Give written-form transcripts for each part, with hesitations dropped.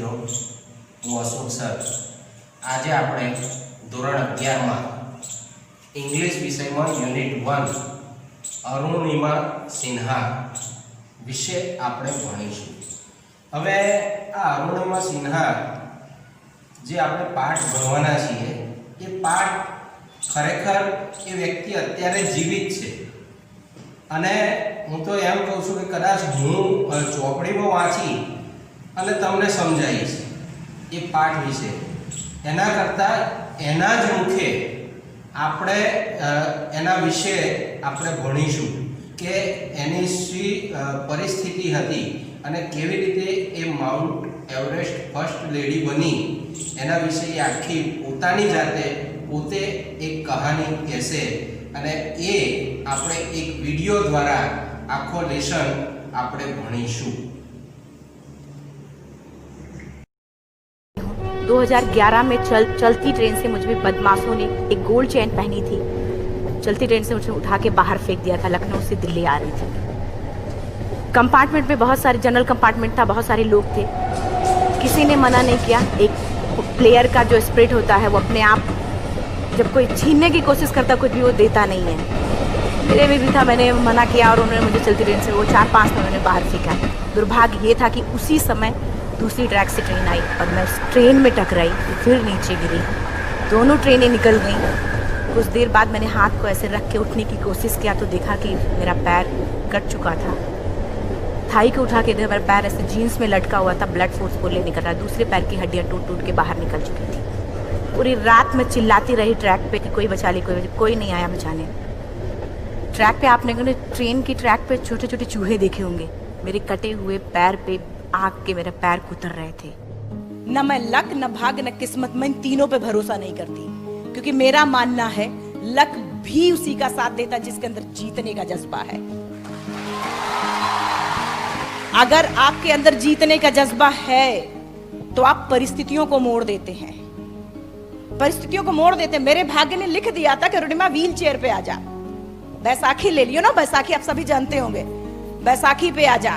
મિત્રો, હું અશોક સર. આજે આપણે ધોરણ 11માં ઇંગ્લિશ વિષયમાં યુનિટ 1 અરુણિમા સિન્હા વિશે આપણે ભણીશું. હવે આ અરુણિમા સિન્હા જે આપણે પાઠ ભણવાના છીએ એ પાઠ ખરેખર એ વ્યક્તિ અત્યારે જીવિત છે અને હું તો એમ કહું છું કે કદાચ હું ચોપડીમાં વાંચી અને તમને સમજાવીશ એ પાઠ વિશે, એના કરતાં એના જ મુખે આપણે એના વિશે આપણે ભણીશું કે એની શી પરિસ્થિતિ હતી અને કેવી રીતે એ માઉન્ટ એવરેસ્ટ ફર્સ્ટ લેડી બની. એના વિશે એ આખી પોતાની જાતે પોતે એક કહાની કહેશે અને એ આપણે એક વિડિયો દ્વારા આખો લેસન આપણે ભણીશું. 2011 में चलती ट्रेन से मुझे बदमाशों ने एक गोल्ड चेन पहनी थी. चलती ट्रेन से मुझे उठा के बाहर फेंक दिया था. लखनऊ से दिल्ली आ रही थी. कंपार्टमेंट में बहुत सारे, जनरल कंपार्टमेंट था, बहुत सारे लोग थे. किसी ने मना नहीं किया. एक प्लेयर का जो स्पिरिट होता है वो अपने आप जब कोई छीनने की कोशिश करता कुछ भी वो देता नहीं है. मेरे में भी था, मैंने मना किया और उन्होंने मुझे चलती ट्रेन से वो 4-5 में उन्होंने बाहर फेंका. दुर्भाग्य ये था कि उसी समय दूसरी ट्रैक से ट्रेन आई और मैं उस ट्रेन में टकराई, फिर नीचे गिरी. दोनों ट्रेनें निकल गईं. कुछ देर बाद मैंने हाथ को ऐसे रख के उठने की कोशिश किया तो देखा कि मेरा पैर कट चुका था. थाई को उठा के देखा मेरा पैर ऐसे जीन्स में लटका हुआ था. ब्लड फोर्स बोले निकल रहा. दूसरे पैर की हड्डियाँ टूट टूट के बाहर निकल चुकी थी. पूरी रात मैं चिल्लाती रही ट्रैक पे कि कोई बचा ले, कोई नहीं आया बचाने. ट्रैक पे आपने ट्रेन की ट्रैक पे छोटे छोटे चूहे देखे होंगे. मेरे कटे हुए पैर पे आग के मेरे पैर कुतर रहे थे. न मैं लक, न भाग, न किस्मत, मैं इन तीनों पे भरोसा नहीं करती, क्योंकि मेरा मानना है लक भी उसी का साथ देता जिसके अंदर जीतने का जज्बा है. अगर आपके अंदर जीतने का जज्बा है तो आप परिस्थितियों को मोड़ देते हैं. परिस्थितियों को मोड़ देते. मेरे भाग्य ने लिख दिया था कि रुणिमा व्हील चेयर पे आ जा. बैसाखी ले लियो ना, बैसाखी आप सभी जानते होंगे. बैसाखी पे आ जा,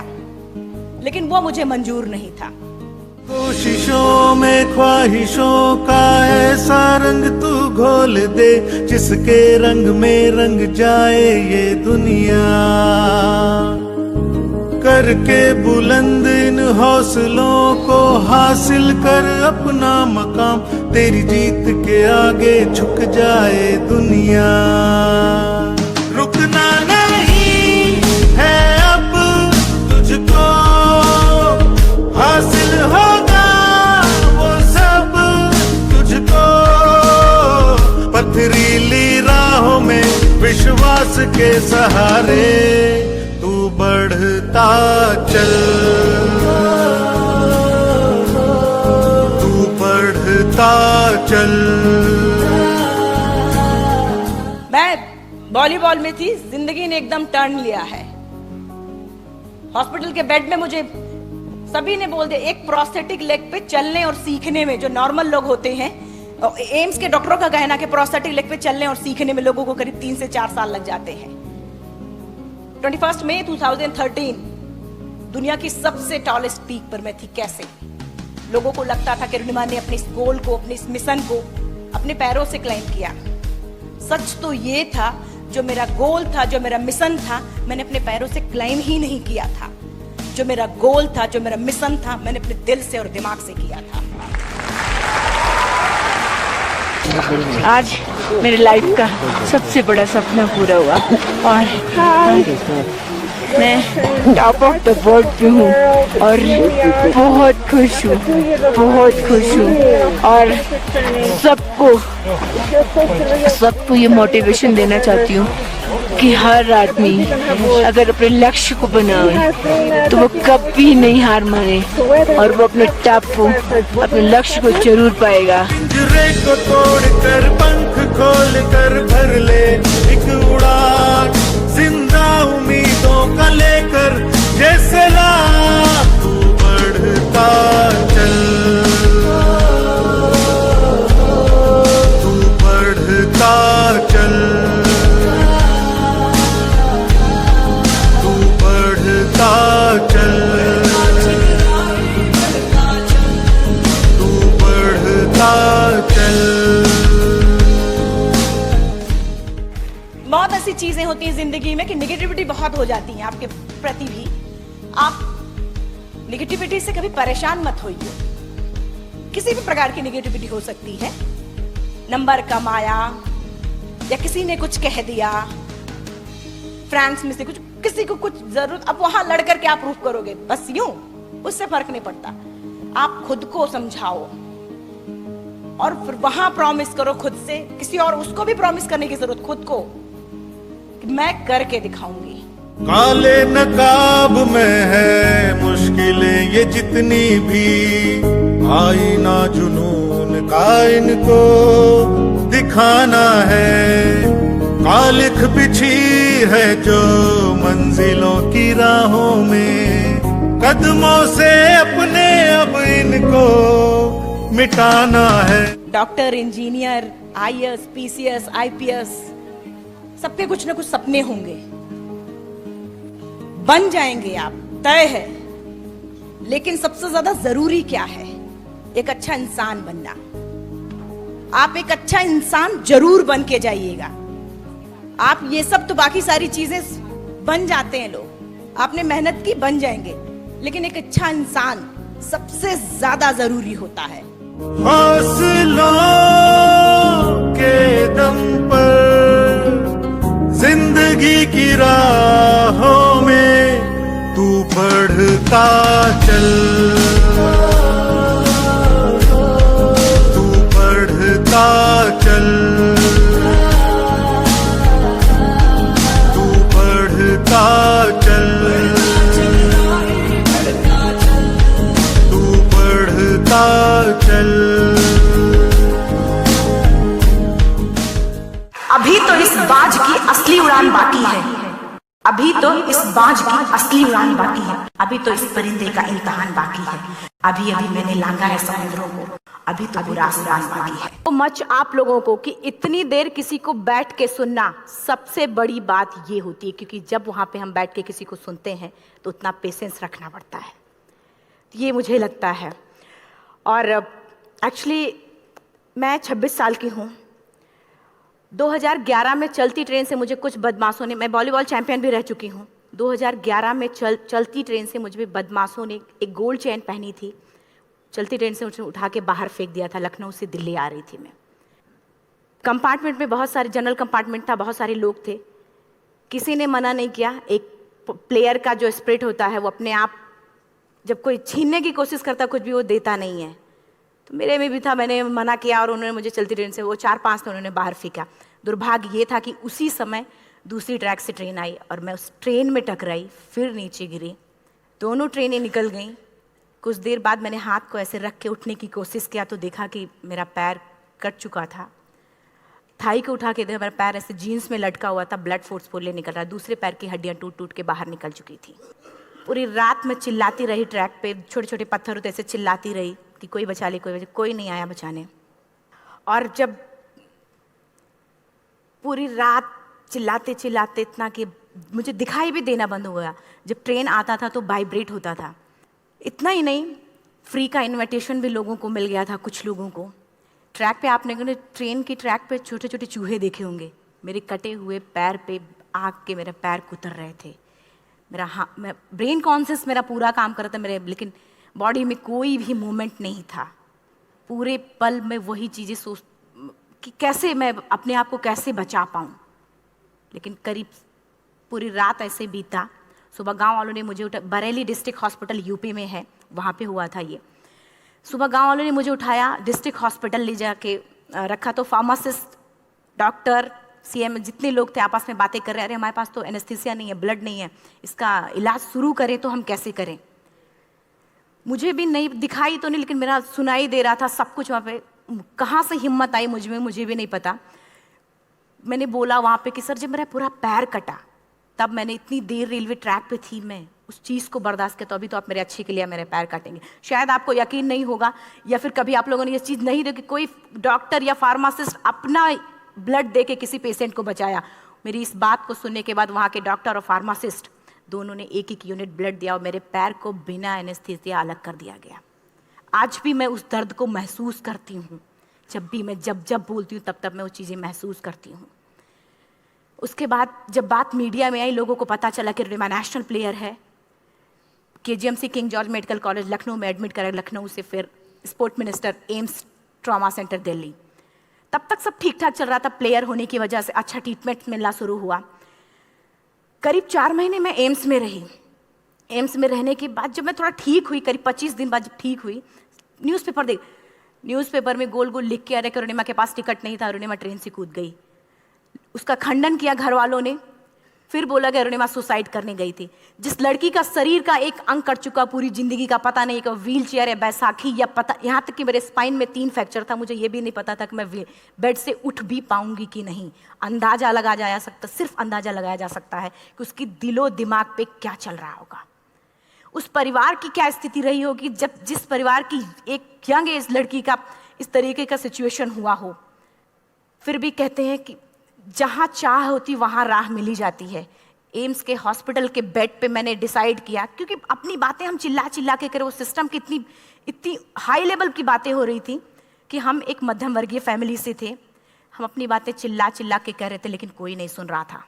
लेकिन वो मुझे मंजूर नहीं था. कोशिशों में ख्वाहिशों का ऐसा रंग तू घोल दे जिसके रंग में रंग जाए ये दुनिया. करके बुलंद इन हौसलों को हासिल कर अपना मकाम. तेरी जीत के आगे झुक जाए दुनिया. रुकना नहीं है अब तुझको, हासिल होगा वो सब तुझको. पथरीली राहों में विश्वास के सहारे तू बढ़ता चल, तू बढ़ता चल. मैं वॉलीबॉल में थी. जिंदगी ने एकदम टर्न लिया है. हॉस्पिटल के बेड में मुझे सभी ने बोल दिया, एक प्रोस्थेटिक लेग पे चलने और सीखने में, जो नॉर्मल लोग होते हैं, एम्स के डॉक्टरों का कहना कि प्रोस्थेटिक लेग पे चलने और सीखने में लोगों को करीब 3 से 4 साल लग जाते हैं. 21 मई 2013 दुनिया की सबसे टॉलेस्ट पीक पर मैं थी. कैसे लोगों को लगता था कि रुणिमा ने अपने इस गोल को, अपने इस मिशन को अपने पैरों से क्लाइम किया. सच तो ये था, जो मेरा गोल था, जो मेरा मिशन था, मैंने अपने पैरों से क्लाइम ही नहीं किया था. जो मेरा गोल था, जो मेरा मिशन था, मैंने अपने दिल से और दिमाग से किया था. आज मेरे लाइफ का सबसे बड़ा सपना पूरा हुआ और मैं टॉप ऑफ द वर्ल्ड पे हूँ और बहुत खुश हूँ, बहुत खुश हूँ. और सबको ये मोटिवेशन देना चाहती हूँ कि हर आदमी अगर अपने लक्ष्य को बनाए तो वो कभी नहीं हार माने और वो अपने टॉप को, अपने लक्ष्य को जरूर पाएगा. पिंजरे को तोड़ कर पंख खोल कर भर ले एक उड़ान, जिंदा उम्मीदों का लेकर जैसे ला. तू बढ़ता चल, तू बढ़ता चल, तू बढ़ता चल. चीजें होती हैं जिंदगी में कि निगेटिविटी बहुत हो जाती है आपके प्रति भी। आप निगेटिविटी से कभी परेशान मत होइए। किसी भी प्रकार की निगेटिविटी हो सकती है, नंबर कम आया या किसी ने कुछ कह दिया, फ्रेंड्स में से कुछ, किसी को कुछ जरूरत, अब वहां लड़ करके आप प्रूफ करोगे बस यूं, उससे फर्क नहीं पड़ता। आप खुद को समझाओ और फिर वहां प्रॉमिस करो खुद से, किसी और उसको भी प्रॉमिस करने की जरूरत, खुद को कि मैं करके दिखाऊंगी। काले नकाब में है मुश्किलें ये जितनी भी, आईना जुनून का इनको दिखाना है। कालिख बिछी है जो मंजिलों की राहों में, कदमों से अपने अब इनको मिटाना है। Doctor, engineer, IAS, PCS, IPS, सबके कुछ ना कुछ सपने होंगे, बन जाएंगे आप, तय है। लेकिन सबसे ज्यादा जरूरी क्या है? एक अच्छा इंसान बनना। आप एक अच्छा इंसान जरूर बन के जाइएगा। आप ये सब तो बाकी सारी चीजें बन जाते हैं लोग, आपने मेहनत की बन जाएंगे, लेकिन एक अच्छा इंसान सबसे ज्यादा जरूरी होता है। हौसलों के दम पर जिंदगी की राहों में तू बढ़ता चल, तू बढ़ता चल, तू बढ़ता चल, तू बढ़ता चल। अभी तो इस बाज की असली उड़ान बाकी है, अभी तो इस बाज की असली उड़ान बाकी है, अभी तो इस परिंदे का इम्तिहान बाकी है, अभी अभी मैंने लांघा है समुद्रों को, अभी तो पूरा आसमान बाकी है। तो मच आप लोगों को कि इतनी देर किसी को बैठ के सुनना सबसे बड़ी बात ये होती है, क्योंकि जब वहां पे हम बैठ के किसी को सुनते हैं तो उतना पेशेंस रखना पड़ता है, ये मुझे लगता है। और एक्चुअली मैं 26 साल की हूँ। 2011 में चलती ट्रेन से मुझे कुछ बदमाशों ने, मैं वॉलीबॉल चैंपियन भी रह चुकी हूँ, 2011 में चलती ट्रेन से मुझे बदमाशों ने एक गोल्ड चेन पहनी थी, चलती ट्रेन से मुझे उठा के बाहर फेंक दिया था। लखनऊ से दिल्ली आ रही थी मैं। कंपार्टमेंट में बहुत सारे, जनरल कंपार्टमेंट था, बहुत सारे लोग थे, किसी ने मना नहीं किया। एक प्लेयर का जो स्पिरिट होता है वो अपने आप, जब कोई छीनने की कोशिश करता कुछ भी, वो देता नहीं है, तो मेरे में भी था, मैंने मना किया और उन्होंने मुझे चलती ट्रेन से वो 4-5 ने उन्होंने बाहर फेंका। दुर्भाग्य ये था कि उसी समय दूसरी ट्रैक से ट्रेन आई और मैं उस ट्रेन में टकराई, फिर नीचे गिरी, दोनों ट्रेनें निकल गईं। कुछ देर बाद मैंने हाथ को ऐसे रख के उठने की कोशिश किया तो देखा कि मेरा पैर कट चुका था। थाई को उठा के देखा, मेरा पैर ऐसे जीन्स में लटका हुआ था, ब्लड फोर्सफुली निकल रहा, दूसरे पैर की हड्डियाँ टूट टूट के बाहर निकल चुकी थी। पूरी रात मैं चिल्लाती रही ट्रैक पे, छोटे छोटे पत्थर होते ऐसे चिल्लाती रही कि कोई बचा ले, कोई नहीं आया बचाने। और जब पूरी रात चिल्लाते चिल्लाते इतना कि मुझे दिखाई भी देना बंद हो गया, जब ट्रेन आता था तो वाइब्रेट होता था। इतना ही नहीं, फ्री का इनविटेशन भी लोगों को मिल गया था, कुछ लोगों को। ट्रैक पे आपने ट्रेन की ट्रैक पे छोटे छोटे चूहे देखे होंगे, मेरे कटे हुए पैर पे आग के मेरे पैर कुतर रहे थे। मैं ब्रेन कॉन्शियस मेरा पूरा काम कर रहा था मेरे, लेकिन बॉडी में कोई भी मूवमेंट नहीं था। पूरे पल में वही चीज़ें सोच कि कैसे मैं अपने आप को कैसे बचा पाऊँ। लेकिन करीब पूरी रात ऐसे बीता। सुबह गांव वालों ने मुझे बरेली डिस्ट्रिक्ट हॉस्पिटल यूपी में है, वहाँ पे हुआ था ये। सुबह गांव वालों ने मुझे उठाया, डिस्ट्रिक्ट हॉस्पिटल ले जाके रखा, तो फार्मासिस्ट, डॉक्टर, सीएम, जितने लोग थे आपस में बातें कर रहे, अरे हमारे पास तो एनेस्थीसिया नहीं है, ब्लड नहीं है, इसका इलाज शुरू करें तो हम कैसे करें। मुझे भी नहीं दिखाई तो नहीं, लेकिन मेरा सुनाई दे रहा था सब कुछ वहाँ पे। कहाँ से हिम्मत आई मुझ में, मुझे भी नहीं पता। मैंने बोला वहाँ पे कि सर जब मेरा पूरा पैर कटा, तब मैंने इतनी देर रेलवे ट्रैक पे थी, मैं उस चीज़ को बर्दाश्त किया, तो अभी तो आप मेरे अच्छे के लिए मेरे पैर काटेंगे। शायद आपको यकीन नहीं होगा, या फिर कभी आप लोगों ने ये चीज़ नहीं देखी, कोई डॉक्टर या फार्मासिस्ट अपना ब्लड दे के किसी पेशेंट को बचाया। मेरी इस बात को सुनने के बाद वहाँ के डॉक्टर और फार्मासिस्ट दोनों ने एक एक यूनिट ब्लड दिया और मेरे पैर को बिना एनेस्थीसिया अलग कर दिया गया। आज भी मैं उस दर्द को महसूस करती हूँ, जब भी मैं जब बोलती हूँ तब मैं वो चीज़ें महसूस करती हूँ। उसके बाद जब बात मीडिया में आई, लोगों को पता चला कि अरुणिमा नेशनल प्लेयर है, KGMC king George medical college Lucknow में एडमिट करा, लखनऊ से फिर sport minister AIIMS trauma centre Delhi. तब तक सब ठीक ठाक चल रहा था, प्लेयर होने की वजह से अच्छा ट्रीटमेंट मिलना शुरू हुआ। करीब 4 महीने मैं एम्स में रही। एम्स में रहने के बाद जब मैं थोड़ा ठीक हुई, करीब 25 दिन बाद जब ठीक हुई, न्यूज़पेपर में गोल गोल लिख के आ रहे कि अरुणिमा के पास टिकट नहीं था, अरुणिमा ट्रेन से कूद गई। उसका खंडन किया घर वालों ने, फिर बोला कि अरुणिमा सुसाइड करने गई थी। जिस लड़की का शरीर का एक अंग कट चुका, पूरी जिंदगी का पता नहीं कि व्हील चेयर है, बैसाखी या पता, यहाँ तक कि मेरे स्पाइन में 3 फ्रैक्चर था, मुझे ये भी नहीं पता था कि मैं बेड से उठ भी पाऊंगी कि नहीं। अंदाजा लगाया जा सकता, सिर्फ अंदाजा लगाया जा सकता है कि उसकी दिलो दिमाग पे क्या चल रहा होगा, उस परिवार की क्या स्थिति रही होगी जब जिस परिवार की एक यंग एज लड़की का इस तरीके का सिचुएशन हुआ हो। फिर भी कहते हैं कि जहाँ चाह होती वहाँ राह मिली जाती है। एम्स के हॉस्पिटल के बेड पे मैंने डिसाइड किया, क्योंकि अपनी बातें हम चिल्ला चिल्ला के करें, वो सिस्टम की इतनी हाई लेवल की बातें हो रही थी कि हम एक मध्यम वर्गीय फैमिली से थे, हम अपनी बातें चिल्ला चिल्ला के कह रहे थे, लेकिन कोई नहीं सुन रहा था।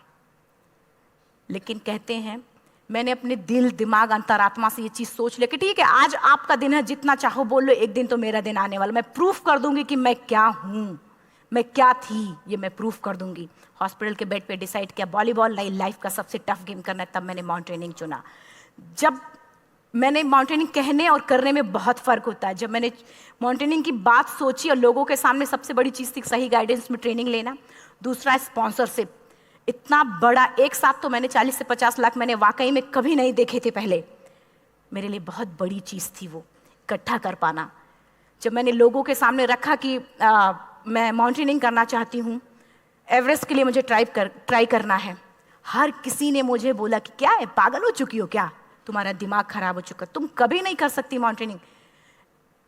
लेकिन कहते हैं मैंने अपने दिल दिमाग अंतरात्मा से ये चीज़ सोच लिया कि ठीक है, आज आपका दिन है, जितना चाहो बोल लो, एक दिन तो मेरा दिन आने वाला, मैं प्रूफ कर दूंगी कि मैं क्या हूँ, मैं क्या थी, ये मैं प्रूफ कर दूंगी। हॉस्पिटल के बेड पे डिसाइड किया वॉलीबॉल नहीं, लाइफ का सबसे टफ गेम करना है, तब मैंने माउंटेनिंग चुना। जब मैंने माउंटेनिंग कहने और करने में बहुत फ़र्क होता है। जब मैंने माउंटेनिंग की बात सोची और लोगों के सामने, सबसे बड़ी चीज़ थी सही गाइडेंस में ट्रेनिंग लेना, दूसरा स्पॉन्सरशिप। इतना बड़ा एक साथ तो मैंने 40 से 50 लाख मैंने वाकई में कभी नहीं देखे थे पहले। मेरे लिए बहुत बड़ी चीज़ थी वो इकट्ठा कर पाना। जब मैंने लोगों के सामने रखा कि मैं माउंटेनिंग करना चाहती हूँ, एवरेस्ट के लिए मुझे ट्राई करना है, हर किसी ने मुझे बोला कि क्या है, पागल हो चुकी हो क्या, तुम्हारा दिमाग खराब हो चुका, तुम कभी नहीं कर सकती माउंटेनिंग।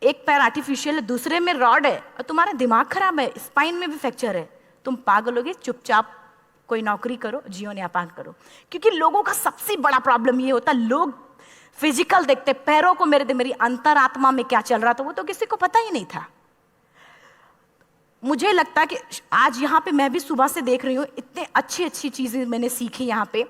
एक पैर आर्टिफिशियल है, दूसरे में रॉड है, और तुम्हारा दिमाग खराब है, स्पाइन में भी फ्रैक्चर है, तुम पागल होगे, चुपचाप कोई नौकरी करो, जीवन यापन करो। क्योंकि लोगों का सबसे बड़ा प्रॉब्लम ये होता है, लोग फिजिकल देखते, पैरों को मेरी अंतरात्मा में क्या चल रहा था वो तो किसी को पता ही नहीं था। मुझे लगता है कि आज यहाँ पे मैं भी सुबह से देख रही हूँ, इतने अच्छी चीज़ें मैंने सीखी यहाँ पे।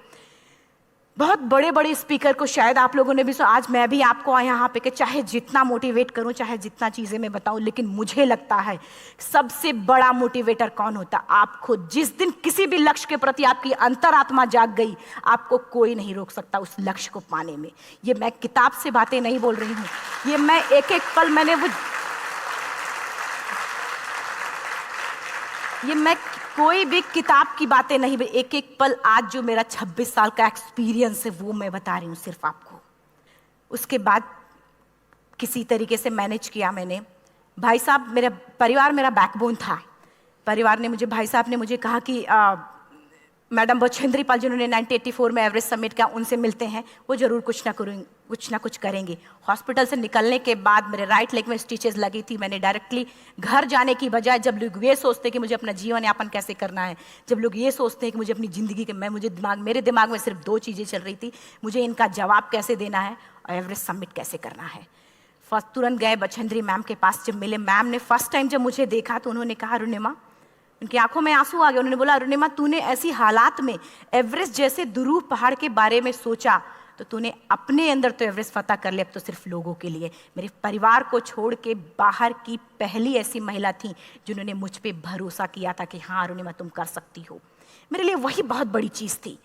बहुत बड़े बड़े स्पीकर को शायद आप लोगों ने भी सुना, आज मैं भी आपको यहाँ पे कि चाहे जितना मोटिवेट करूँ, चाहे जितना चीज़ें मैं बताऊँ, लेकिन मुझे लगता है सबसे बड़ा मोटिवेटर कौन होता, आप खुद। जिस दिन किसी भी लक्ष्य के प्रति आपकी अंतरात्मा जाग गई, आपको कोई नहीं रोक सकता उस लक्ष्य को पाने में। ये मैं किताब से बातें नहीं बोल रही हूँ, ये मैं एक एक पल मैंने वो, ये मैं कोई भी किताब की बातें नहीं, एक एक पल आज जो मेरा 26 साल का एक्सपीरियंस है वो मैं बता रही हूँ सिर्फ आपको। उसके बाद किसी तरीके से मैनेज किया मैंने। भाई साहब, मेरा परिवार मेरा बैकबोन था। परिवार ने मुझे, भाई साहब ने मुझे कहा कि मैडम बछेंद्री पाल जिन्होंने 1984 में एवरेस्ट समिट किया, उनसे मिलते हैं, वो जरूर कुछ ना कुछ करेंगे। हॉस्पिटल से निकलने के बाद मेरे राइट लेग में स्टिचेस लगी थी। मैंने डायरेक्टली घर जाने की बजाय, जब लोग ये सोचते कि मुझे अपना जीवन यापन कैसे करना है, जब लोग ये सोचते हैं कि मुझे अपनी ज़िंदगी के, मेरे दिमाग में सिर्फ 2 चीज़ें चल रही थी, मुझे इनका जवाब कैसे देना है और एवरेस्ट समिट कैसे करना है। फर्स्ट तुरंत गए बछेंद्री मैम के पास। जब मिले, मैम ने फर्स्ट टाइम जब मुझे देखा तो उन्होंने कहा, अरुणिमा, उनकी आंखों में आंसू आ गए। उन्होंने बोला, अरुणिमा, तूने ऐसी हालात में एवरेस्ट जैसे दुरूह पहाड़ के बारे में सोचा तो तूने अपने अंदर तो एवरेस्ट फतह कर लिया, अब तो सिर्फ लोगों के लिए। मेरे परिवार को छोड़ के बाहर की पहली ऐसी महिला थी जिन्होंने मुझ पे भरोसा किया था कि हाँ अरुणिमा, तुम कर सकती हो। मेरे लिए वही बहुत बड़ी चीज़ थी।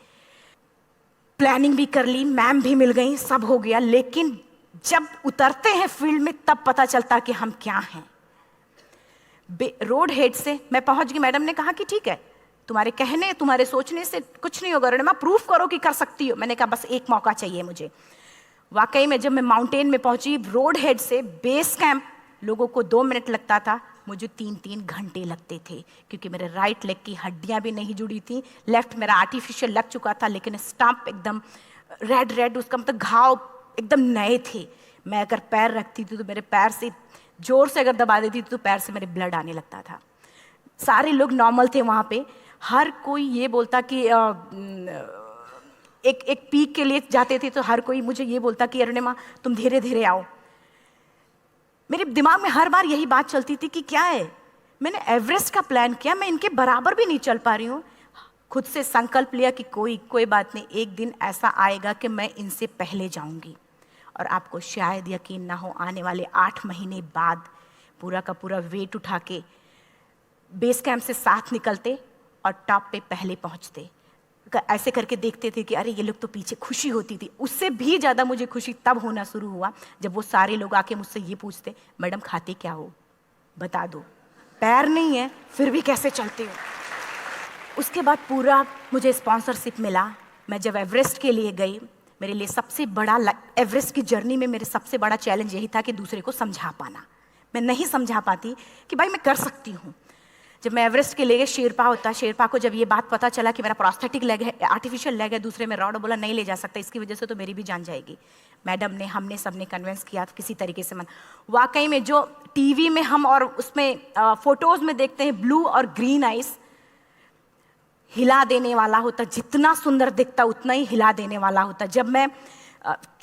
प्लानिंग भी कर ली, मैम भी मिल गई, सब हो गया। लेकिन जब उतरते हैं फील्ड में तब पता चलता कि हम क्या हैं। रोड हेड से मैं पहुंच गई। मैडम ने कहा कि ठीक है, तुम्हारे कहने, तुम्हारे सोचने से कुछ नहीं होगा अरुणिमा, प्रूफ करो कि कर सकती हो। मैंने कहा बस एक मौका चाहिए मुझे। वाकई में जब मैं माउंटेन में पहुंची, रोड हेड से बेस कैंप लोगों को 2 मिनट लगता था, मुझे 3-3 घंटे लगते थे, क्योंकि मेरे राइट लेग की हड्डियां भी नहीं जुड़ी थी। लेफ्ट मेरा आर्टिफिशियल लग चुका था, लेकिन स्टंप एकदम रेड, उसका मतलब घाव एकदम नए थे। मैं अगर पैर रखती थी तो मेरे पैर से जोर से अगर दबा देती थी तो पैर से मेरे ब्लड आने लगता था। सारे लोग नॉर्मल थे वहाँ पे। हर कोई ये बोलता कि एक पीक के लिए जाते थे तो हर कोई मुझे ये बोलता कि अरुणिमा, तुम धीरे धीरे आओ। मेरे दिमाग में हर बार यही बात चलती थी कि क्या है, मैंने एवरेस्ट का प्लान किया, मैं इनके बराबर भी नहीं चल पा रही हूँ। खुद से संकल्प लिया कि कोई बात नहीं, एक दिन ऐसा आएगा कि मैं इनसे पहले जाऊंगी। और आपको शायद यकीन ना हो, आने वाले 8 महीने बाद पूरा का पूरा वेट उठा के बेस कैंप से साथ निकलते और टॉप पे पहले पहुंचते। ऐसे करके देखते थे कि अरे ये लोग तो पीछे। खुशी होती थी। उससे भी ज़्यादा मुझे खुशी तब होना शुरू हुआ जब वो सारे लोग आके मुझसे ये पूछते, मैडम खाते क्या हो, बता दो, पैर नहीं है फिर भी कैसे चलते हो। उसके बाद पूरा मुझे स्पॉन्सरशिप मिला। मैं जब एवरेस्ट के लिए गई, मेरे लिए सबसे बड़ा एवरेस्ट की जर्नी में मेरे सबसे बड़ा चैलेंज यही था कि दूसरे को समझा पाना। मैं नहीं समझा पाती कि भाई मैं कर सकती हूँ। जब मैं एवरेस्ट के लिए शेरपा होता, शेरपा को जब ये बात पता चला कि मेरा प्रोस्थेटिक लेग है, आर्टिफिशियल लेग है दूसरे में रॉड, बोला नहीं ले जा सकता, इसकी वजह से तो मेरी भी जान जाएगी। मैडम ने, हमने सबने कन्विंस किया किसी तरीके से। मन वाकई में जो टीवी में हम और उसमें फोटोज़ में देखते हैं ब्लू और ग्रीन आइस, हिला देने वाला होता, जितना सुंदर दिखता उतना ही हिला देने वाला होता। जब मैं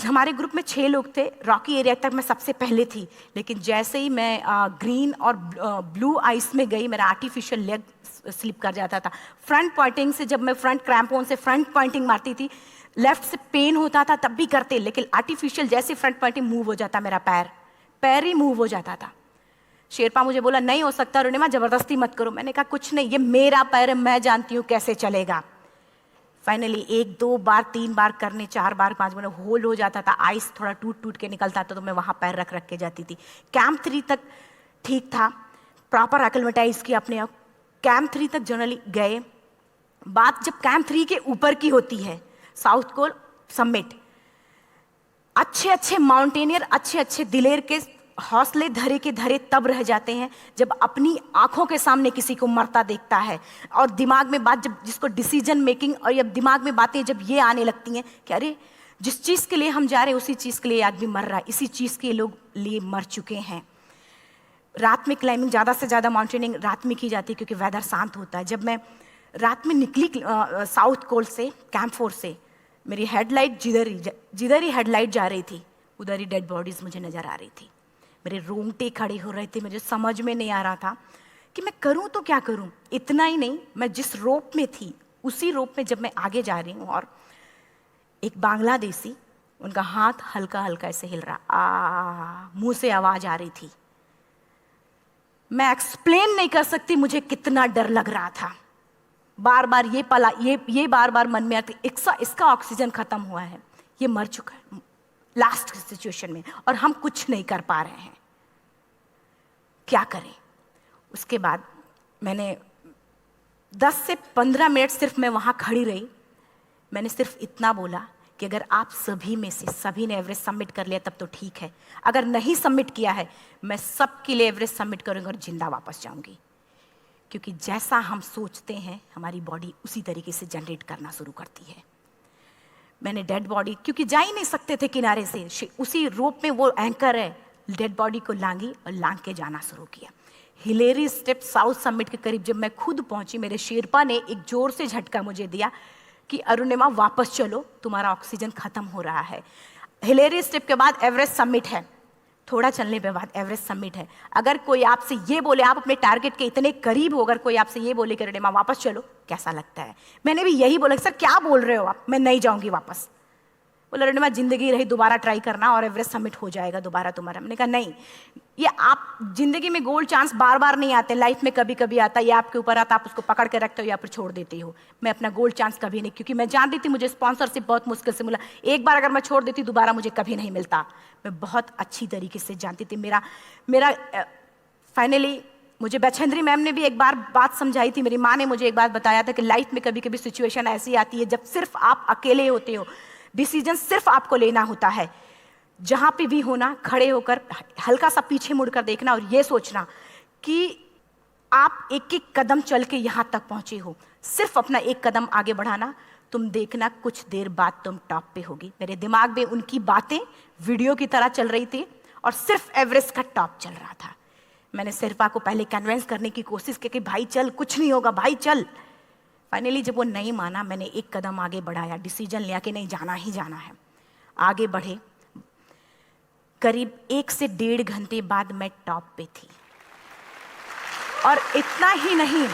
हमारे ग्रुप में 6 लोग थे, रॉकी एरिया तक मैं सबसे पहले थी, लेकिन जैसे ही मैं ग्रीन और ब्लू आइस में गई, मेरा आर्टिफिशियल लेग स्लिप कर जाता था। फ्रंट पॉइंटिंग से, जब मैं फ्रंट क्रैम्पोन से फ्रंट पॉइंटिंग मारती थी, लेफ्ट से पेन होता था तब भी करते, लेकिन आर्टिफिशियल जैसे फ्रंट पॉइंटिंग मूव हो जाता, मेरा पैर ही मूव हो जाता था। शेरपा मुझे बोला नहीं हो सकता अरुणिमा, जबरदस्ती मत करो। मैंने कहा कुछ नहीं, ये मेरा पैर है, मैं जानती हूँ कैसे चलेगा। फाइनली 1, 2 बार, 3 बार करने, 4 बार, 5 बार होल हो जाता था, आइस थोड़ा टूट के निकलता था, तो मैं वहाँ पैर रख के जाती थी। कैंप 3 तक ठीक था, प्रॉपर एक्लेमेटाइज किया अपने आप। कैंप 3 तक जनरली गए। बात जब कैंप 3 के ऊपर की होती है, साउथ कोल समिट, अच्छे माउंटेनियर, अच्छे दिलेर के हौसले धरे के धरे तब रह जाते हैं जब अपनी आंखों के सामने किसी को मरता देखता है, और दिमाग में बात, जब जिसको डिसीजन मेकिंग, और जब दिमाग में बातें जब ये आने लगती हैं कि अरे जिस चीज़ के लिए हम जा रहे हैं उसी चीज़ के लिए आदमी मर रहा है, इसी चीज़ के लोग लिए मर चुके हैं। रात में क्लाइंबिंग, ज़्यादा से ज़्यादा माउंटेनिंग रात में की जाती है क्योंकि वेदर शांत होता है। जब मैं रात में निकली साउथ कोल से, कैंप 4 से, मेरी हेडलाइट जिधर ही हेडलाइट जा रही थी उधर ही डेड बॉडीज़ मुझे नज़र आ रही थी। मेरे रोंगटे खड़े हो रहे थे, मुझे समझ में नहीं आ रहा था कि मैं करूं तो क्या करूं। इतना ही नहीं, मैं जिस रोप में थी उसी रोप में जब मैं आगे जा रही हूं और एक बांग्लादेशी, उनका हाथ हल्का हल्का ऐसे हिल रहा, मुंह से आवाज आ रही थी। मैं एक्सप्लेन नहीं कर सकती मुझे कितना डर लग रहा था। बार बार ये बार बार मन में आती, इसका ऑक्सीजन खत्म हुआ है, ये मर चुका है लास्ट सिचुएशन में, और हम कुछ नहीं कर पा रहे हैं, क्या करें। उसके बाद मैंने 10 से 15 मिनट सिर्फ मैं वहाँ खड़ी रही। मैंने सिर्फ इतना बोला कि अगर आप सभी में से सभी ने एवरेस्ट सबमिट कर लिया तब तो ठीक है, अगर नहीं सबमिट किया है मैं सबके लिए एवरेस्ट सबमिट करूँगी और जिंदा वापस जाऊँगी। क्योंकि जैसा हम सोचते हैं हमारी बॉडी उसी तरीके से जनरेट करना शुरू करती है। मैंने डेड बॉडी, क्योंकि जा ही नहीं सकते थे किनारे से, उसी रोप में वो एंकर है, डेड बॉडी को लांगी और लांग के जाना शुरू किया। हिलेरी स्टेप साउथ समिट के करीब जब मैं खुद पहुंची, मेरे शेरपा ने एक जोर से झटका मुझे दिया कि अरुणिमा वापस चलो, तुम्हारा ऑक्सीजन खत्म हो रहा है। हिलेरी स्टेप के बाद एवरेस्ट समिट है, थोड़ा चलने के बाद एवरेस्ट समिट है। अगर कोई आपसे ये बोले, आप अपने टारगेट के इतने करीब हो, अगर कोई आपसे ये बोले कि अरुणिमा वापस चलो, कैसा लगता है? मैंने भी यही बोला, सर क्या बोल रहे हो आप, मैं नहीं जाऊंगी वापस। बोला अरुणिमा जिंदगी रही दोबारा ट्राई करना और एवरेस्ट समिट हो जाएगा दोबारा तुम्हारा। मैंने कहा नहीं, ये आप जिंदगी में गोल्ड चांस बार बार नहीं आते, लाइफ में कभी कभी आता है, ये आपके ऊपर आता, आप उसको पकड़ के रखते हो या फिर छोड़ देते हो। मैं अपना गोल्ड चांस कभी नहीं, क्योंकि मैं जानती थी मुझे स्पॉन्सरशिप बहुत मुश्किल से मिला, एक बार अगर मैं छोड़ देती दोबारा मुझे कभी नहीं मिलता। मैं बहुत अच्छी तरीके से जानती थी। मेरा फाइनली मुझे बछेंद्री मैम ने भी एक बार बात समझाई थी, मेरी माँ ने मुझे एक बात बताया था कि लाइफ में कभी कभी सिचुएशन ऐसी आती है जब सिर्फ आप अकेले होते हो, डिसीजन सिर्फ आपको लेना होता है। जहां पे भी होना, खड़े होकर हल्का सा पीछे मुड़कर देखना और ये सोचना कि आप एक एक कदम चल के यहां तक पहुंचे हो, सिर्फ अपना एक कदम आगे बढ़ाना, तुम देखना कुछ देर बाद तुम टॉप पे होगी। मेरे दिमाग में उनकी बातें वीडियो की तरह चल रही थी और सिर्फ एवरेस्ट का टॉप चल रहा था। मैंने शेरपा को पहले कन्विंस करने की कोशिश की कि भाई चल, कुछ नहीं होगा भाई चल। फाइनली जब वो नहीं माना, मैंने एक कदम आगे बढ़ाया, डिसीजन लिया कि नहीं जाना ही जाना है। आगे बढ़े, करीब 1 से 1.5 घंटे बाद मैं टॉप पे थी। और इतना ही नहीं,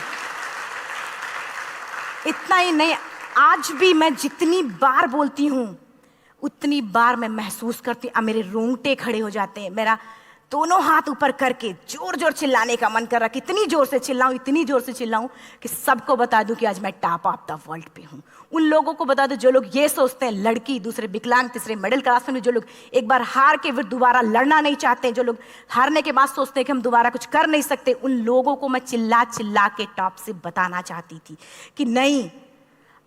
इतना ही नहीं, आज भी मैं जितनी बार बोलती हूँ उतनी बार मैं महसूस करती हूँ, मेरे रोंगटे खड़े हो जाते हैं, मेरा दोनों हाथ ऊपर करके जोर जोर चिल्लाने का मन कर रहा, कितनी जोर से चिल्लाऊं, इतनी जोर से चिल्लाऊं कि सबको बता दूं कि आज मैं टॉप ऑफ द वर्ल्ड पे हूं। उन लोगों को बता दूं जो लोग ये सोचते हैं, लड़की, दूसरे विकलांग, तीसरे मिडिल क्लास में, जो लोग एक बार हार के फिर दोबारा लड़ना नहीं चाहते, जो लोग हारने के बाद सोचते हैं कि हम दोबारा कुछ कर नहीं सकते, उन लोगों को मैं चिल्ला चिल्ला के टॉप से बताना चाहती थी कि नहीं,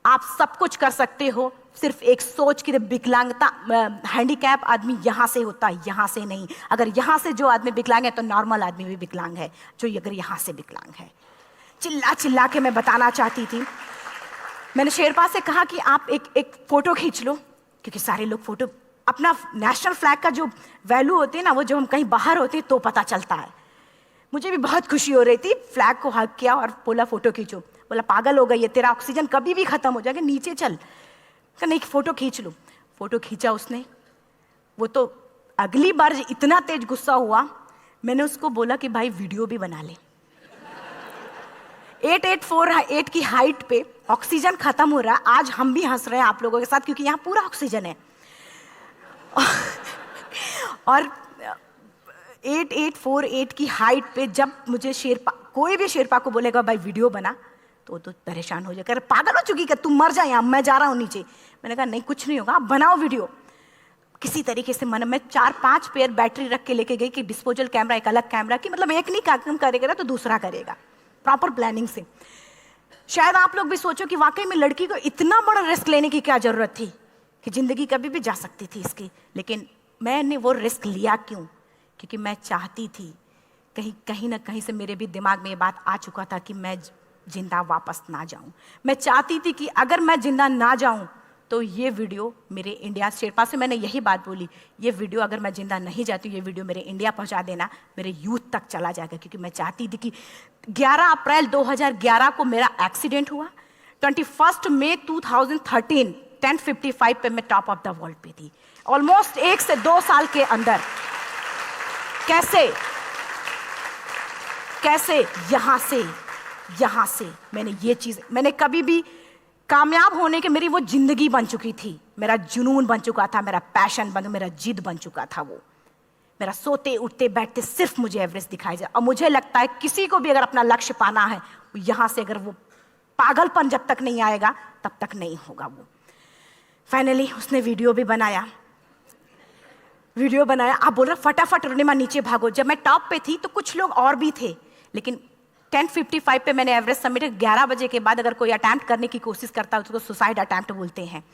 आप सब कुछ कर सकते हो, सिर्फ एक सोच की विकलांगता, हैंडीकैप आदमी यहाँ से होता है, यहाँ से नहीं। अगर यहाँ से जो आदमी विकलांग है तो नॉर्मल आदमी भी विकलांग है, जो अगर यहाँ से विकलांग है। चिल्ला चिल्ला के मैं बताना चाहती थी। मैंने शेरपा से कहा कि आप एक फोटो खींच लो, क्योंकि सारे लोग फोटो, अपना नेशनल फ्लैग का जो वैल्यू होती है ना, वो जो हम कहीं बाहर होते हैं तो पता चलता है। मुझे भी बहुत खुशी हो रही थी, फ्लैग को हग किया और बोला फोटो खींचो। बोला पागल हो गई है, तेरा ऑक्सीजन कभी भी खत्म हो जाएगा, नीचे चल। नहीं, फोटो खींच लो। फोटो खींचा उसने। वो तो अगली बार इतना तेज गुस्सा हुआ, मैंने उसको बोला कि भाई वीडियो भी बना ले। 8848 की हाइट पे ऑक्सीजन खत्म हो रहा है, आज हम भी हंस रहे हैं आप लोगों के साथ, क्योंकि यहाँ पूरा ऑक्सीजन है। और 8848 की हाइट पे जब मुझे शेरपा, कोई भी शेरपा को बोलेगा भाई वीडियो बना, तो परेशान हो जाएगा, पागल हो चुकी क्या, तुम मर जाए, मैं जा रहा हूँ नीचे। मैंने कहा नहीं, कुछ नहीं होगा, आप बनाओ वीडियो। किसी तरीके से मैं 4-5 पेयर बैटरी रख के लेके गई कि डिस्पोजल कैमरा, एक अलग कैमरा की, मतलब एक नहीं काम करेगा तो दूसरा करेगा, प्रॉपर प्लानिंग से। शायद आप लोग भी सोचो कि वाकई में लड़की को इतना बड़ा रिस्क लेने की क्या जरूरत थी, कि जिंदगी कभी भी जा सकती थी इसकी। लेकिन मैंने वो रिस्क लिया क्यों? क्योंकि मैं चाहती थी, कहीं ना कहीं से मेरे भी दिमाग में ये बात आ चुका था कि मैं जिंदा वापस ना जाऊं। मैं चाहती थी कि अगर मैं जिंदा ना जाऊं तो ये वीडियो मेरे इंडिया, शेरपा से मैंने यही बात बोली, ये वीडियो अगर मैं जिंदा नहीं जाती, ये वीडियो मेरे इंडिया पहुंचा देना, मेरे यूथ तक चला जाएगा। क्योंकि मैं चाहती थी कि 11 अप्रैल 2011 को मेरा एक्सीडेंट हुआ, 21 मई 2013 10:55 पे मैं टॉप ऑफ द वर्ल्ड पे थी। ऑलमोस्ट 1 से 2 साल के अंदर कैसे यहां से मैंने ये चीज, मैंने कभी भी कामयाब होने के, मेरी वो जिंदगी बन चुकी थी, मेरा जुनून बन चुका था, मेरा पैशन मेरा जिद बन चुका था। वो मेरा सोते उठते बैठते सिर्फ मुझे एवरेस्ट दिखाई जाए। और मुझे लगता है किसी को भी अगर अपना लक्ष्य पाना है, यहां से अगर वो पागलपन जब तक नहीं आएगा तब तक नहीं होगा। वो फाइनली उसने वीडियो भी बनाया। आप बोल रहे फटाफट रुनिमा नीचे भागो। जब मैं टॉप पे थी तो कुछ लोग और भी थे, लेकिन 10:55 पे मैंने एवरेस्ट समिट, 11 बजे के बाद अगर कोई अटैम्प्ट करने की कोशिश करता है उसको सुसाइड अटैम्प्ट बोलते हैं।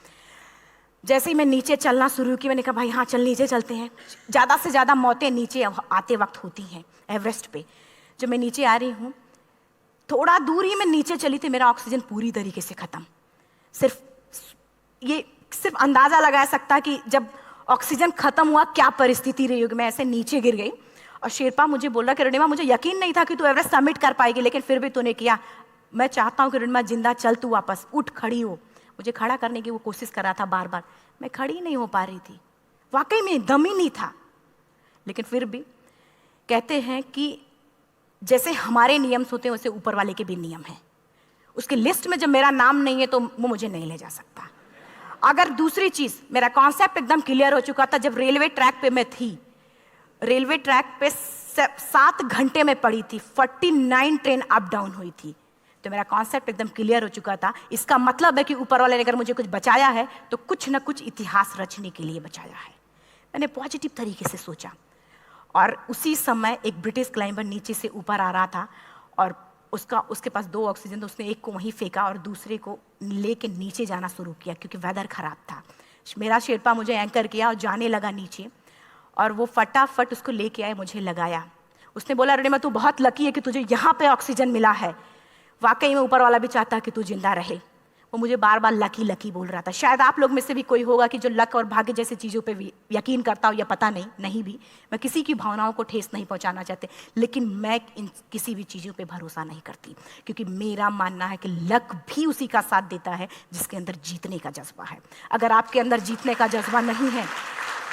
जैसे ही मैं नीचे चलना शुरू की, मैंने कहा भाई हाँ चल नीचे चलते हैं। ज़्यादा से ज़्यादा मौतें नीचे आते वक्त होती हैं एवरेस्ट पे। जब मैं नीचे आ रही हूँ, थोड़ा दूर ही मैं नीचे चली थी, मेरा ऑक्सीजन पूरी तरीके से ख़त्म। सिर्फ अंदाज़ा लगा सकता कि जब ऑक्सीजन खत्म हुआ क्या परिस्थिति रही होगी। मैं ऐसे नीचे गिर गई और शेरपा मुझे बोला कि रुनिमा, मुझे यकीन नहीं था कि तू एवरेस्ट सबमिट कर पाएगी, लेकिन फिर भी तूने किया। मैं चाहता हूँ कि रुनिमा जिंदा चल, तू वापस उठ, खड़ी हो। मुझे खड़ा करने की वो कोशिश कर रहा था बार बार, मैं खड़ी नहीं हो पा रही थी, वाकई में दम ही नहीं था। लेकिन फिर भी कहते हैं कि जैसे हमारे नियम होते हैं वैसे ऊपर वाले के भी नियम हैं। उसकी लिस्ट में जब मेरा नाम नहीं है तो वो मुझे नहीं ले जा सकता। अगर दूसरी चीज, मेरा कॉन्सेप्ट एकदम क्लियर हो चुका था। जब रेलवे ट्रैक पे मैं थी, रेलवे ट्रैक पे 7 घंटे में पड़ी थी, 49 ट्रेन अप डाउन हुई थी, तो मेरा कॉन्सेप्ट एकदम क्लियर हो चुका था। इसका मतलब है कि ऊपर वाले ने अगर मुझे कुछ बचाया है तो कुछ ना कुछ इतिहास रचने के लिए बचाया है। मैंने पॉजिटिव तरीके से सोचा। और उसी समय एक ब्रिटिश क्लाइंबर नीचे से ऊपर आ रहा था और उसके पास 2 ऑक्सीजन, तो उसने एक को वहीं फेंका और दूसरे को लेके नीचे जाना शुरू किया क्योंकि वेदर खराब था। मेरा शेरपा मुझे एंकर किया और जाने लगा नीचे, और वो फटाफट उसको लेके आए, मुझे लगाया। उसने बोला रुनिमा तू बहुत लकी है कि तुझे यहाँ पे ऑक्सीजन मिला है। वाकई में ऊपर वाला भी चाहता है कि तू जिंदा रहे। वो मुझे बार बार लकी लकी बोल रहा था। शायद आप लोग में से भी कोई होगा कि जो लक और भाग्य जैसी चीज़ों पे भी यकीन करता हो, या पता नहीं भी। मैं किसी की भावनाओं को ठेस नहीं पहुंचाना चाहती, लेकिन मैं इन किसी भी चीज़ों पे भरोसा नहीं करती, क्योंकि मेरा मानना है कि लक भी उसी का साथ देता है जिसके अंदर जीतने का जज्बा है। अगर आपके अंदर जीतने का जज्बा नहीं है,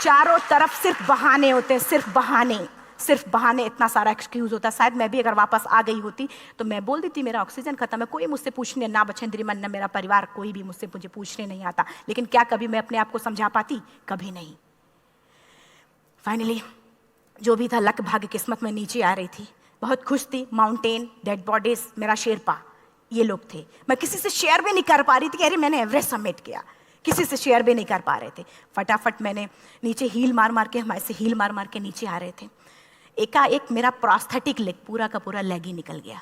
चारों तरफ सिर्फ बहाने होते हैं, सिर्फ बहाने। सिर्फ बहाने इतना सारा एक्सक्यूज होता। शायद मैं भी अगर वापस आ गई होती तो मैं बोल देती मेरा ऑक्सीजन खत्म है, कोई मुझसे पूछने ना बछेंद्री मन, न मेरा परिवार, कोई भी मुझे पूछने नहीं आता। लेकिन क्या कभी मैं अपने आप को समझा पाती? कभी नहीं। फाइनली जो भी था, लक, भाग्य, किस्मत में नीचे आ रही थी। बहुत खुश थी। माउंटेन, डेड बॉडीज, मेरा शेरपा, ये लोग थे। मैं किसी से शेयर भी नहीं कर पा रही थी कि अरे मैंने एवरेस्ट सबमिट किया, किसी से शेयर भी नहीं कर पा रहे थे। फटाफट मैंने नीचे हील मार मार के, हमारे से हील मार मार के नीचे आ रहे थे। एकाएक मेरा प्रोस्थेटिक लेग, पूरा का पूरा लेग ही निकल गया।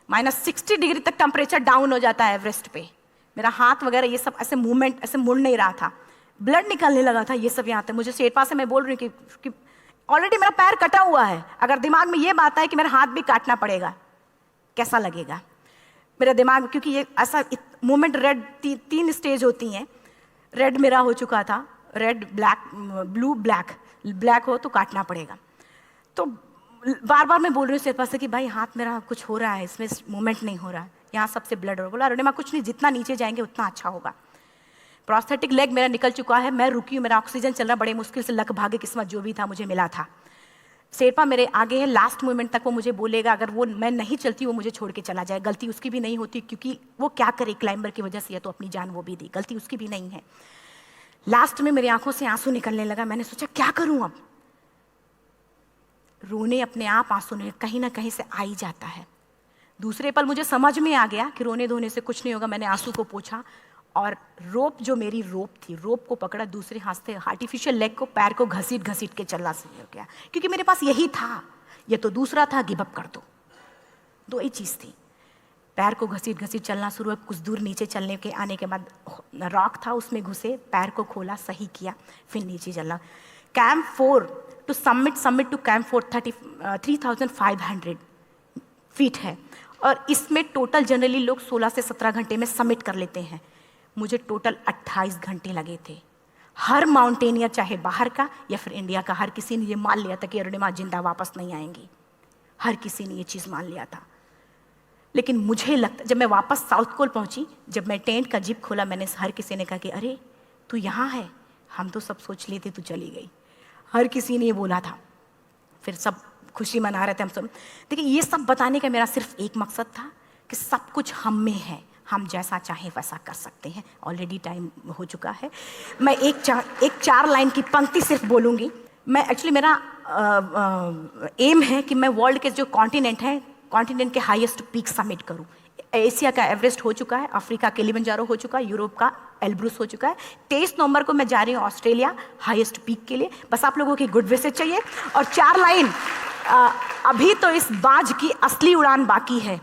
-60 डिग्री तक टेम्परेचर डाउन हो जाता है एवरेस्ट पे। मेरा हाथ वगैरह ये सब ऐसे मूवमेंट, ऐसे मुड़ नहीं रहा था, ब्लड निकलने लगा था, ये सब यहाँ तक। मुझे शेरपा से मैं बोल रही हूँ कि ऑलरेडी मेरा पैर कटा हुआ है, अगर दिमाग में ये बात है कि मेरा हाथ भी काटना पड़ेगा, कैसा लगेगा मेरा दिमाग। क्योंकि ये ऐसा मूवमेंट, रेड 3 स्टेज होती हैं। रेड मेरा हो चुका था, red, black, blue, black. Black हो तो काटना पड़ेगा। तो बार बार मैं बोल रही हूँ शेरपा से कि भाई हाथ मेरा कुछ हो रहा है, इसमें मूवमेंट नहीं हो रहा है, यहाँ सबसे ब्लड हो रहा है। बोला अरुणिमा कुछ नहीं, जितना नीचे जाएंगे उतना अच्छा होगा। प्रोस्थेटिक लेग मेरा निकल चुका है, मैं रुकी हूँ, मेरा ऑक्सीजन चल रहा, बड़े मुश्किल से, लक, भाग्य, किस्मत जो भी था मुझे मिला था। शेरपा मेरे आगे है, लास्ट मोमेंट तक वो मुझे बोलेगा, अगर वो मैं नहीं चलती वो मुझे छोड़ के चला जाए। गलती उसकी भी नहीं होती, क्योंकि वो क्या करे, क्लाइंबर की वजह से, या तो अपनी जान वो भी दी, गलती उसकी भी नहीं है। लास्ट में मेरी आंखों से आंसू निकलने लगा। मैंने सोचा क्या करूं अब, रोने अपने आप आंसू ने कहीं ना कहीं से आ ही जाता है। दूसरे पल मुझे समझ में आ गया कि रोने धोने से कुछ नहीं होगा। मैंने आंसू को पोंछा और रोप, जो मेरी रोप थी, रोप को पकड़ा, दूसरे हाथ से आर्टिफिशियल लेग को, पैर को घसीट घसीट के चलना शुरू हो गया, क्योंकि मेरे पास यही था। ये तो दूसरा था, गिव अप कर दो ही चीज़ थी। पैर को घसीट घसीट चलना शुरू हुआ। कुछ दूर नीचे चलने के आने के बाद रॉक था, उसमें घुसे, पैर को खोला, सही किया, फिर नीचे चला। Camp 4 to summit to camp 4 3500 feet है, और इसमें टोटल जनरली लोग 16 से 17 घंटे में सबमिट कर लेते हैं। मुझे टोटल 28 घंटे लगे थे। हर माउंटेनियर, चाहे बाहर का या फिर इंडिया का, हर किसी ने ये मान लिया था कि अरुणिमा जिंदा वापस नहीं आएंगी। हर किसी ने ये चीज़ मान लिया था। लेकिन मुझे लगता, जब मैं वापस साउथ पोल पहुंची, जब मैं टेंट का जिप खोला, मैंने हर किसी ने कहा कि अरे तू यहाँ है, हम तो सब सोच लिए थे तू चली गई। हर किसी ने ये बोला था। फिर सब खुशी मना रहे थे हम सब। देखिए, ये सब बताने का मेरा सिर्फ एक मकसद था कि सब कुछ हम में है, हम जैसा चाहें वैसा कर सकते हैं। ऑलरेडी टाइम हो चुका है। मैं एक 4 लाइन की पंक्ति सिर्फ बोलूँगी। मैं एक्चुअली, मेरा एम है कि मैं वर्ल्ड के जो कॉन्टिनेंट हैं, कॉन्टिनेंट के हाईएस्ट पीक सबमिट करूं। एशिया का एवरेस्ट हो चुका है, अफ्रीका किलिमंजारो हो चुका है, यूरोप का एल्ब्रुस हो चुका है। 23 नवंबर को मैं जा रही हूँ ऑस्ट्रेलिया हाईएस्ट पीक के लिए। बस आप लोगों की गुड विशेस चाहिए। और 4 लाइन, अभी तो इस बाज की असली उड़ान बाकी है,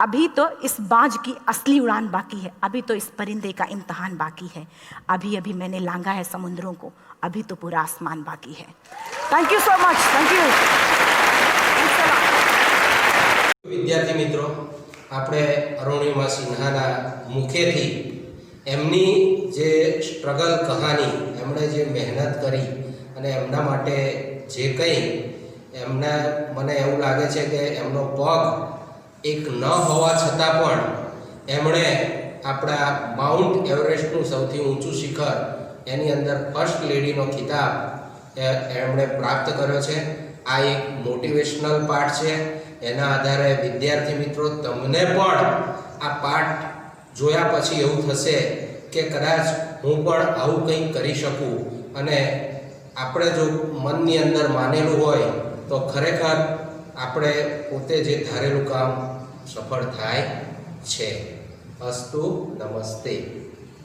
अभी तो इस बाज की असली उड़ान बाकी है, अभी तो इस परिंदे का इम्तहान बाकी है, अभी अभी मैंने लांघा है समुद्रों को, अभी तो पूरा आसमान बाकी है। Thank you so much. Thank you. વિદ્યાર્થી મિત્રો, આપણે અરુણિમા સિન્હાના મુખેથી એમની જે સ્ટ્રગલ કહાની, એમણે જે મહેનત કરી અને એમના માટે જે કંઈ એમના, મને એવું લાગે છે કે એમનો પગ એક ન હોવા છતાં પણ એમણે આપણા માઉન્ટ એવરેસ્ટનું સૌથી ઊંચું શિખર, એની અંદર ફર્સ્ટ લેડીનો ખિતાબ એમણે પ્રાપ્ત કર્યો છે। આ એક મોટિવેશનલ પાર્ટ છે। એના આધારે વિદ્યાર્થી મિત્રો, તમને પણ આ પાઠ જોયા પછી એવું થશે કે કદાચ હું પણ આવું કંઈક કરી શકું, અને આપણે જો મનની અંદર માનેલું હોય તો ખરેખર આપણે પોતે જે ધારેલું કામ સફળ થાય છે। અસ્તુ, નમસ્તે।